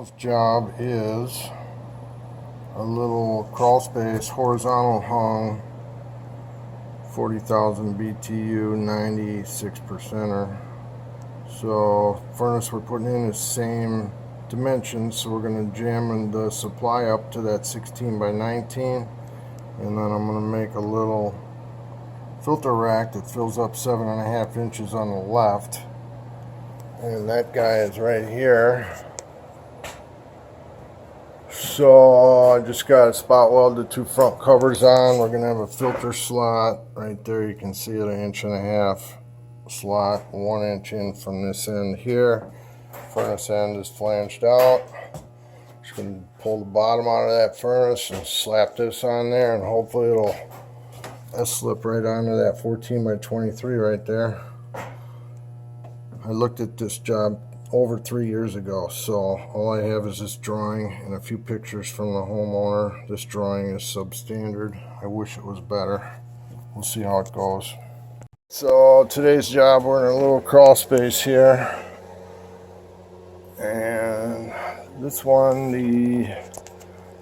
First job is a little crawl space horizontal hung 40,000 BTU 96%er. So furnace we're putting in is same dimensions, so we're going to jam the supply up to that 16 by 19, and then I'm going to make a little filter rack that fills up 7.5 inches on the left, and that guy is right here. So I just got a spot weld the two front covers on. We're gonna have a filter slot right there. You can see it, 1.5 inch slot, 1 inch in from this end here. Furnace end is flanged out. Just gonna pull the bottom out of that furnace and slap this on there, and hopefully it'll slip right onto that 14 by 23 right there. I looked at this job over 3 years ago, so all I have is this drawing and a few pictures from the homeowner. This drawing is substandard. I wish it was better. We'll see how it goes. So today's job, we're in a little crawl space here, and this one, the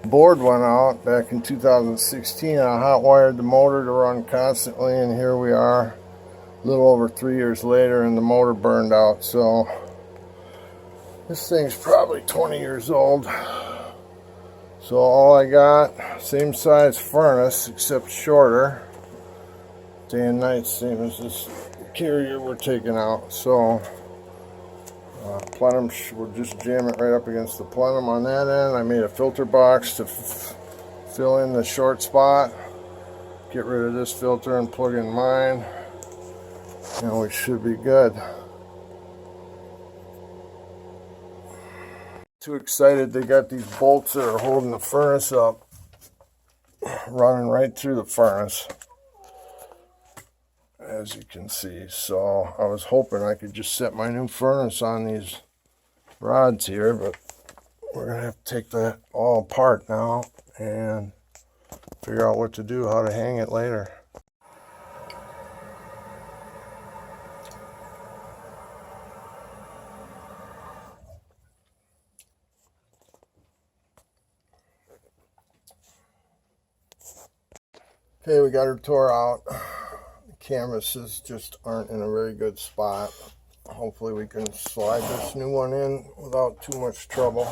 board went out back in 2016. I hot wired the motor to run constantly, and here we are a little over 3 years later, and the motor burned out. So this thing's probably 20 years old. So all I got, same size furnace except shorter. Day and night, same as this carrier we're taking out. So plenum, we'll just jam it right up against the plenum on that end. I made a filter box to fill in the short spot. Get rid of this filter and plug in mine, and we should be good. Too excited, they got these bolts that are holding the furnace up, running right through the furnace, as you can see. So I was hoping I could just set my new furnace on these rods here, but we're gonna have to take that all apart now and figure out what to do, how to hang it later. Okay, we got her tore out. The canvases just aren't in a very good spot. Hopefully we can slide this new one in without too much trouble.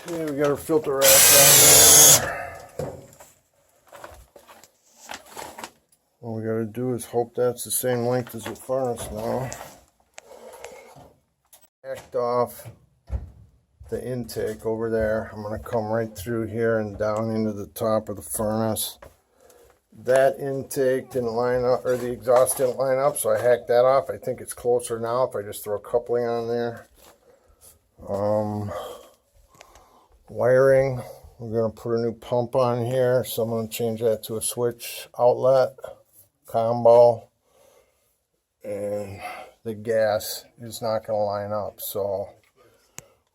Okay, we got our filter rack down there. All we gotta do is hope that's the same length as the furnace now. Hacked off the intake over there. I'm gonna come right through here and down into the top of the furnace. That intake didn't line up, or the exhaust didn't line up, so I hacked that off. I think it's closer now if I just throw a coupling on there. Wiring, we're gonna put a new pump on here, so I'm gonna change that to a switch outlet combo, and the gas is not going to line up, so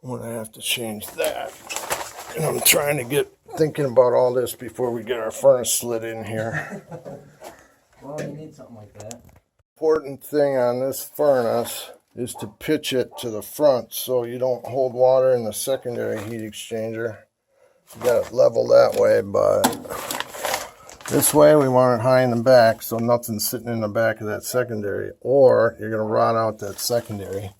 I'm going to have to change that. And I'm trying to get thinking about all this before we get our furnace slid in here. Well, you need something like that. Important thing on this furnace is to pitch it to the front so you don't hold water in the secondary heat exchanger. You got it level that way, but this way we want it high in the back, so nothing's sitting in the back of that secondary, or you're going to rot out that secondary.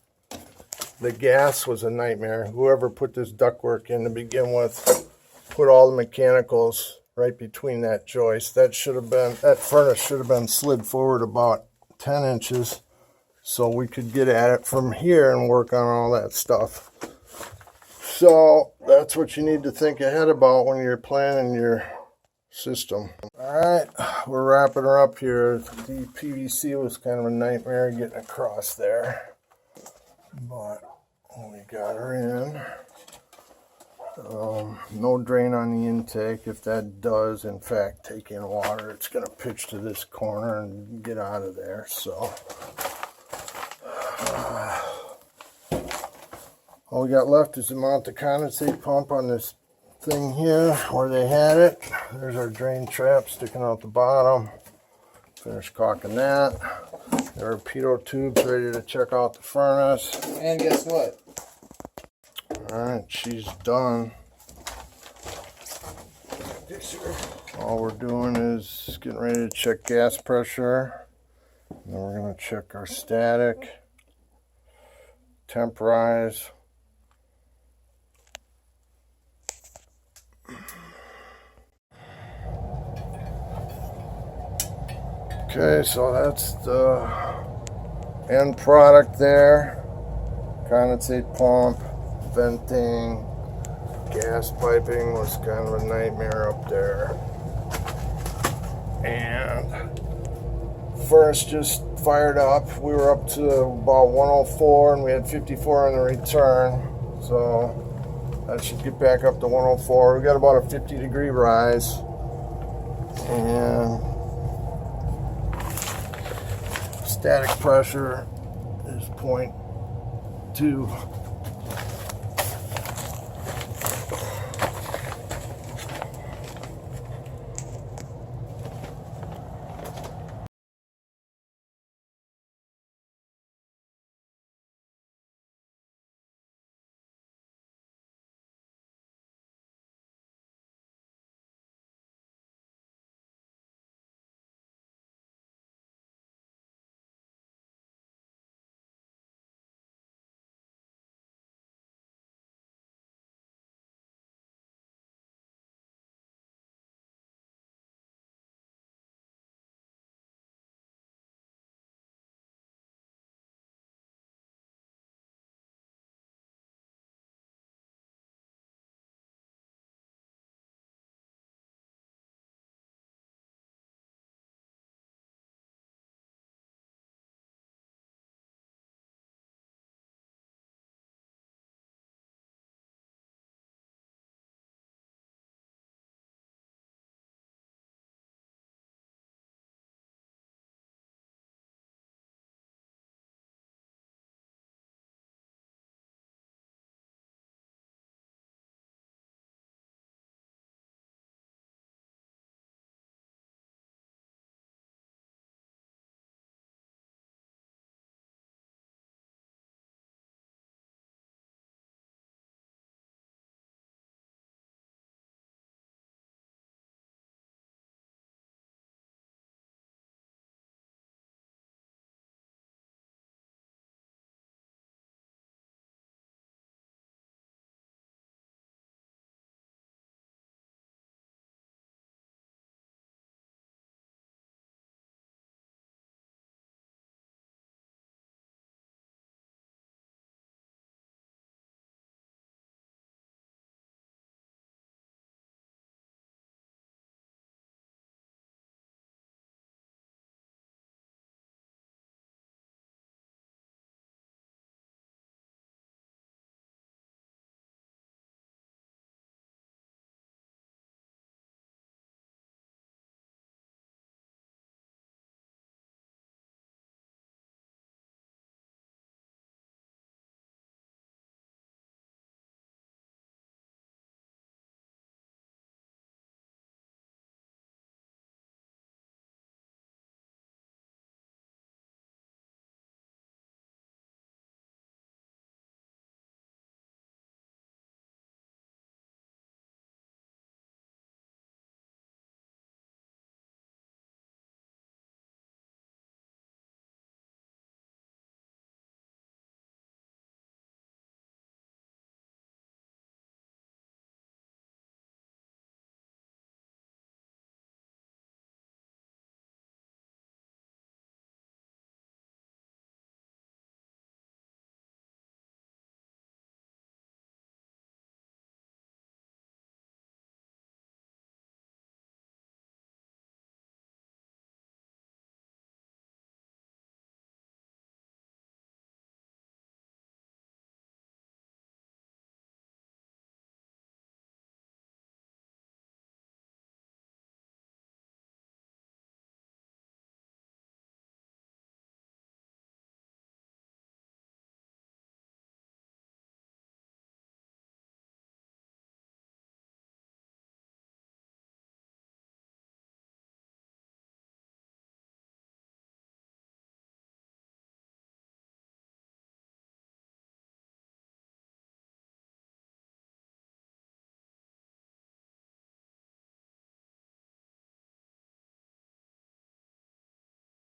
The gas was a nightmare. Whoever put this ductwork in to begin with put all the mechanicals right between that joist. That furnace should have been slid forward about 10 inches so we could get at it from here and work on all that stuff. So that's what you need to think ahead about when you're planning your system. Alright, we're wrapping her up here. The PVC was kind of a nightmare getting across there, but we got her in. No drain on the intake. If that does in fact take in water, it's going to pitch to this corner and get out of there. So all we got left is to mount the condensate pump on this thing here where they had it. There's our drain trap sticking out the bottom. Finished caulking that. There are pitot tubes ready to check out the furnace. And guess what? Alright, she's done. All we're doing is getting ready to check gas pressure. Then we're going to check our static, temporize. Okay, so that's the end product there. Condensate pump, venting, gas piping was kind of a nightmare up there. And furnace just fired up. We were up to about 104 and we had 54 in the return. So that should get back up to 104. We got about a 50-degree rise. And static pressure is 0.2.